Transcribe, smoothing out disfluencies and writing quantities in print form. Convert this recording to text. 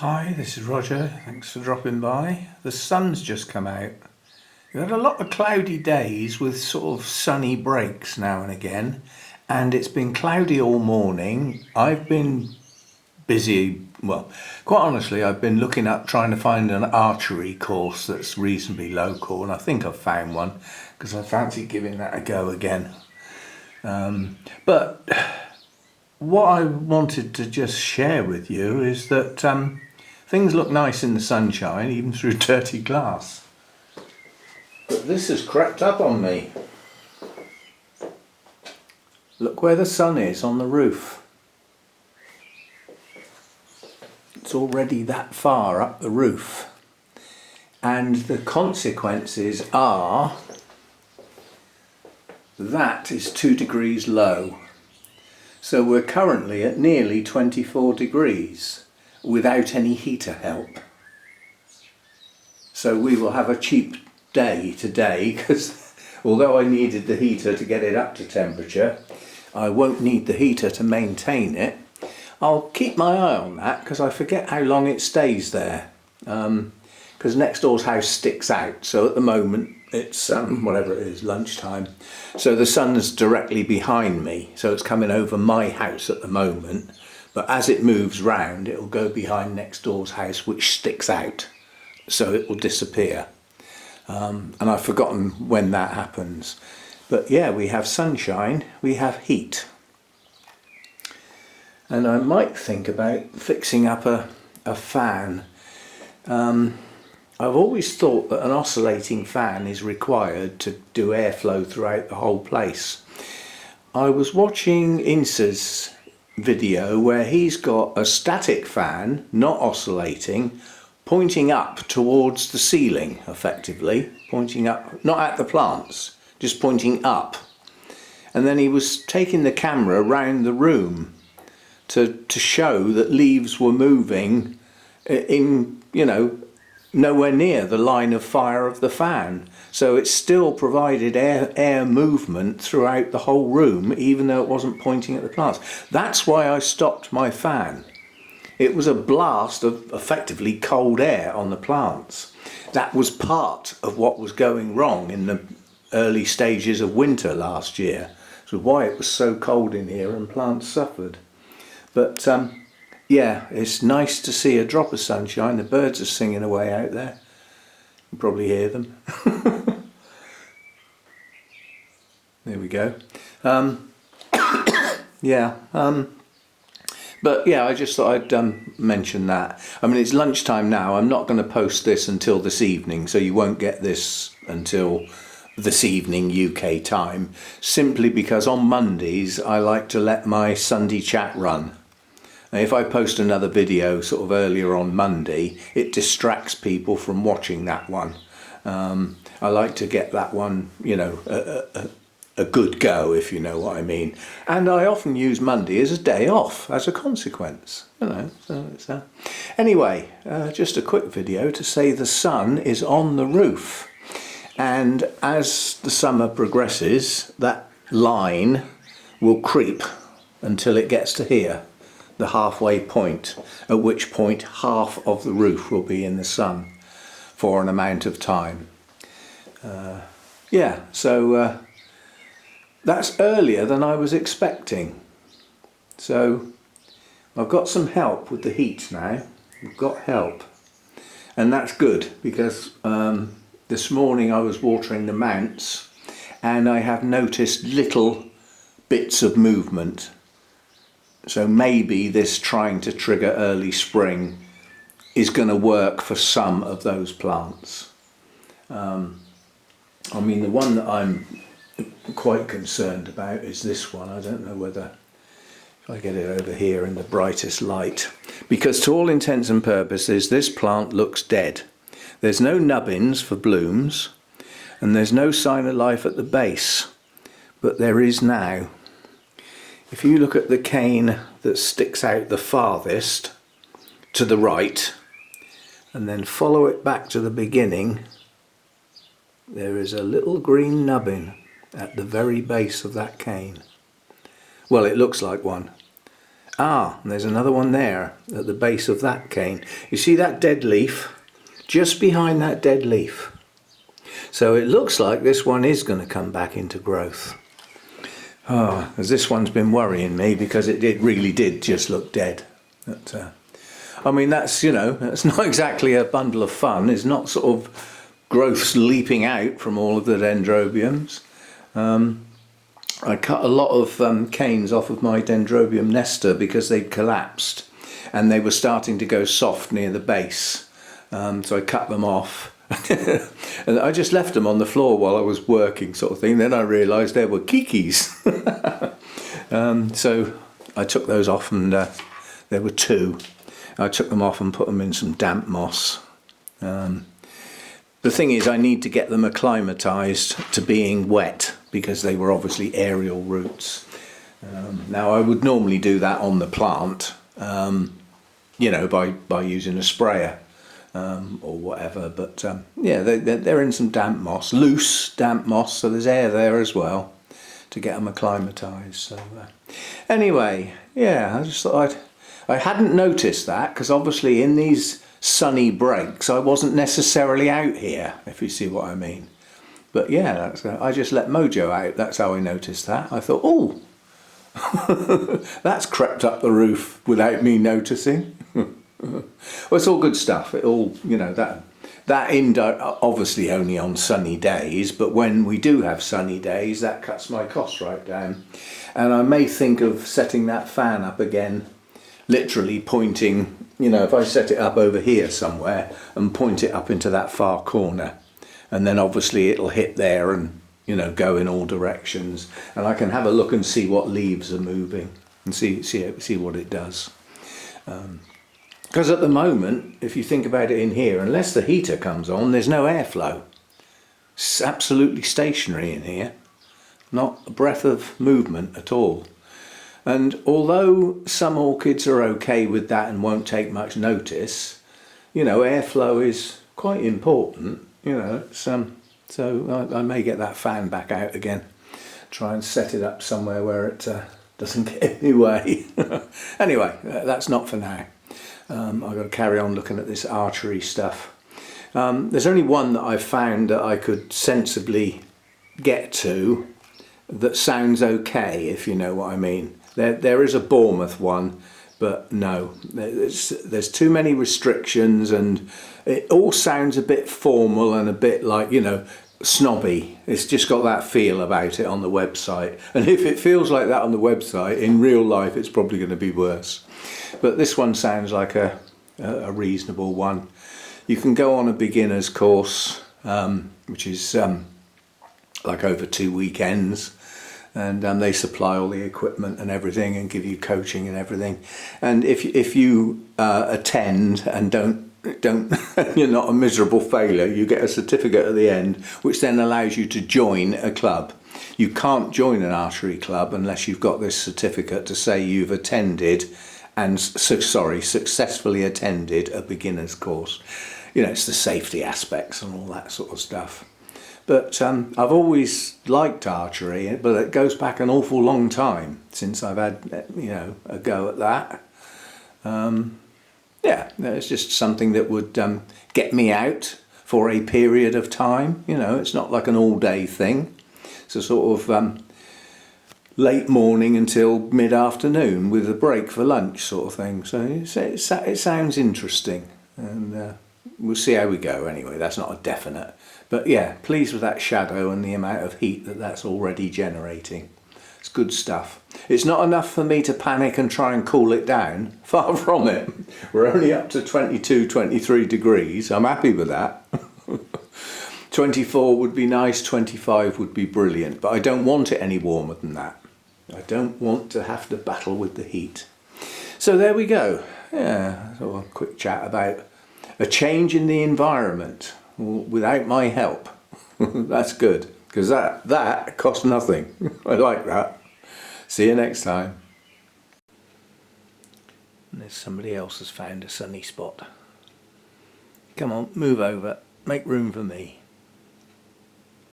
Hi, this is Roger. Thanks for dropping by. The sun's just come out. We've had a lot of cloudy days with sort of sunny breaks now and again, and it's been cloudy all morning. I've been busy, well, quite honestly, I've been looking up trying to find an archery course that's reasonably local, and I think I've found one because I fancy giving that a go again. But what I wanted to just share with you is that things look nice in the sunshine, even through dirty glass. But this has crept up on me. Look where the sun is on the roof. It's already that far up the roof. And the consequences are that is 2 degrees low. So we're currently at nearly 24 degrees without any heater help. So we will have a cheap day today because although I needed the heater to get it up to temperature, I won't need the heater to maintain it. I'll keep my eye on that because I forget how long it stays there. Because next door's house sticks out, so at the moment it's whatever it is, lunchtime, so the sun's directly behind me, so it's coming over my house at the moment, but as it moves round it'll go behind next door's house, which sticks out, so it will disappear. And I've forgotten when that happens, but yeah, we have sunshine, we have heat, and I might think about fixing up a fan. I've always thought that an oscillating fan is required to do airflow throughout the whole place. I was watching Insa's video where he's got a static fan, not oscillating, pointing up towards the ceiling, effectively, pointing up, not at the plants, just pointing up. And then he was taking the camera around the room to show that leaves were moving in, you know, nowhere near the line of fire of the fan, so it still provided air movement throughout the whole room even though it wasn't pointing at the plants. That's why I stopped my fan. It was a blast of effectively cold air on the plants. That was part of what was going wrong in the early stages of winter last year. So why it was so cold in here and plants suffered. But yeah, it's nice to see a drop of sunshine. The birds are singing away out there. You can probably hear them. There we go. Yeah, but yeah, I just thought I'd mention that. I mean, it's lunchtime now. I'm not going to post this until this evening, so you won't get this until this evening UK time, simply because on Mondays I like to let my Sunday chat run. If I post another video sort of earlier on Monday, it distracts people from watching that one. I like to get that one, you know, a good go, if you know what I mean. And I often use Monday as a day off as a consequence, you know. So it's, anyway, just a quick video to say the sun is on the roof. And as the summer progresses, that line will creep until it gets to here, the halfway point, at which point half of the roof will be in the sun for an amount of time. Yeah, so that's earlier than I was expecting. So I've got some help with the heat now. We've got help, and that's good because this morning I was watering the mounts and I have noticed little bits of movement. So maybe this trying to trigger early spring is going to work for some of those plants. I mean, the one that I'm quite concerned about is this one. I don't know whether, if I get it over here in the brightest light, because to all intents and purposes this plant looks dead. There's no nubbins for blooms and there's no sign of life at the base, but there is now. If you look at the cane that sticks out the farthest to the right and then follow it back to the beginning, there is a little green nubbin at the very base of that cane. Well, it looks like one. Ah, there's another one there at the base of that cane. You see that dead leaf? Just behind that dead leaf. So it looks like this one is going to come back into growth. Oh, as this one's been worrying me because it really did just look dead. But, I mean, that's, you know, that's not exactly a bundle of fun. It's not sort of growths leaping out from all of the dendrobiums. I cut a lot of canes off of my dendrobium nester because they'd collapsed and they were starting to go soft near the base. So I cut them off. And I just left them on the floor while I was working, sort of thing. Then I realised there were kikis. So I took those off, and there were 2. I took them off and put them in some damp moss. The thing is, I need to get them acclimatised to being wet because they were obviously aerial roots. Now I would normally do that on the plant, you know, by using a sprayer. Or whatever, but yeah, they're in some damp moss, loose damp moss, so there's air there as well to get them acclimatised. So anyway, yeah, I just thought I hadn't noticed that because obviously in these sunny breaks I wasn't necessarily out here, if you see what I mean. But yeah, I just let Mojo out. That's how I noticed that. I thought, oh, that's crept up the roof without me noticing. Well, it's all good stuff. It all, you know, that obviously only on sunny days, but when we do have sunny days, that cuts my costs right down. And I may think of setting that fan up again, literally pointing, you know, if I set it up over here somewhere and point it up into that far corner, and then obviously it'll hit there and, you know, go in all directions, and I can have a look and see what leaves are moving and see what it does. Because at the moment, if you think about it in here, unless the heater comes on, there's no airflow. It's absolutely stationary in here. Not a breath of movement at all. And although some orchids are okay with that and won't take much notice, you know, airflow is quite important. You know, it's, so I may get that fan back out again. Try and set it up somewhere where it doesn't get in the way. Anyway, that's not for now. I've got to carry on looking at this archery stuff. There's only one that I've found that I could sensibly get to that sounds okay, if you know what I mean. There is a Bournemouth one, but no, there's too many restrictions, and it all sounds a bit formal and a bit like, you know, snobby. It's just got that feel about it on the website, and if it feels like that on the website, in real life it's probably going to be worse. But this one sounds like a reasonable one. You can go on a beginner's course, which is like over 2 weekends, and they supply all the equipment and everything and give you coaching and everything. And if you attend and don't you're not a miserable failure, you get a certificate at the end, which then allows you to join a club. You can't join an archery club unless you've got this certificate to say you've attended and successfully attended a beginner's course. You know, it's the safety aspects and all that sort of stuff. But I've always liked archery, but it goes back an awful long time since I've had, you know, a go at that. Yeah, it's just something that would get me out for a period of time. You know, it's not like an all-day thing. It's a sort of late morning until mid-afternoon with a break for lunch sort of thing. So it sounds interesting, and we'll see how we go anyway. That's not a definite. But yeah, pleased with that shadow and the amount of heat that's already generating. It's good stuff. It's not enough for me to panic and try and cool it down. Far from it. We're only up to 22, 23 degrees. I'm happy with that. 24 would be nice, 25 would be brilliant, but I don't want it any warmer than that. I don't want to have to battle with the heat. So there we go. Yeah, so a quick chat about a change in the environment without my help. That's good, because that costs nothing. I like that. See you next time. And there's somebody else has found a sunny spot. Come on, move over. Make room for me.